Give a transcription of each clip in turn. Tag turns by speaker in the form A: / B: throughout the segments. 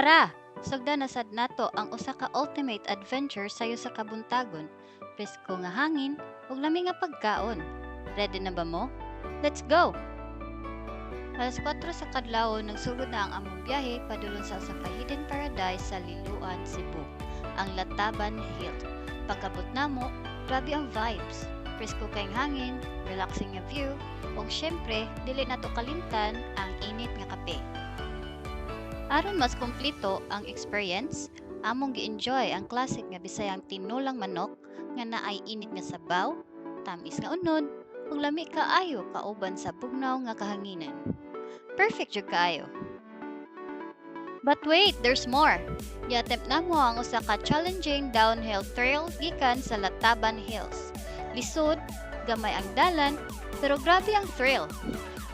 A: Tara, sugda na sad nato ang usa ka ultimate adventure sayo sa kabuntagon. Presko nga hangin ug lami nga pagkaon. Ready na ba mo? Let's go! Alas 4 sa kadlaw nagsugod na ang among biyahe padulong sa usa ka hidden paradise sa Liloan, Cebu, ang Lataban Hill. Pagkabot namo, grabe ang vibes. Presko kayong hangin, relaxing nga view, ug syempre dili nato kalimtan ang init nga kape. Aron mas kumpleto ang experience, among gi-enjoy ang classic nga Bisayang tinulang manok nga naay init nga sabaw, tamis nga unod, ug lami kaayo kauban sa bugnaw nga kahanginan. Perfect jud kaayo. But wait, there's more. Gi-attempt namo ang usa ka challenging downhill trail gikan sa Lataban Hills. Lisod, gamay ang dalan, pero grabe ang thrill.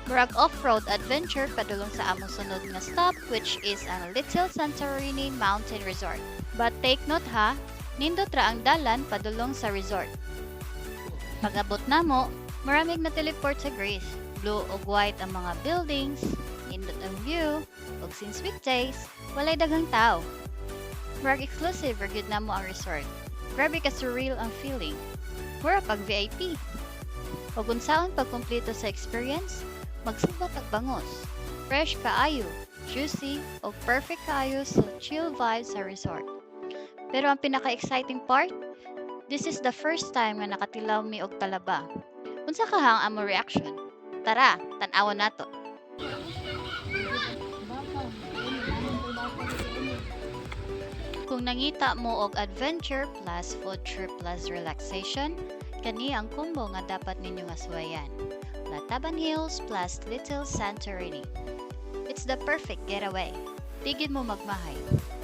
A: Murag off-road adventure padulong sa among sunod nga stop which is ang Little Santorini Mountain Resort. But take note ha, nindot ra ang dalan padulong sa resort. Pag-abot namo, maraming na teleport sa Greece. Blue ug white ang mga buildings, nindot ang view, ug since weekdays, walay daghang tao. Murag exclusive ra gyud namo ang resort. Grabe ka surreal ang feeling. Mura pag VIP. Ug unsaon pagkumpleto sa experience? Magsubat ag bangos. Fresh kaayo, juicy, o perfect kaayo sa chill vibes sa resort. Pero ang pinaka-exciting part, this is the first time nga nakatilaw mi og talaba. Unsa ka hang amo reaction? Tara, tan-awon nato. Kung nangita mo og adventure plus food trip plus relaxation, kani ang combo nga dapat ninyo nga suwayan. Lataban Hills plus Little Santorini. It's the perfect getaway. Tigid mo magmahay.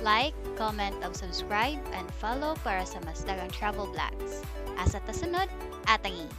A: Like, comment, ug subscribe and follow para sa mas daghang travel vlogs. Asa ta sunod, atangi!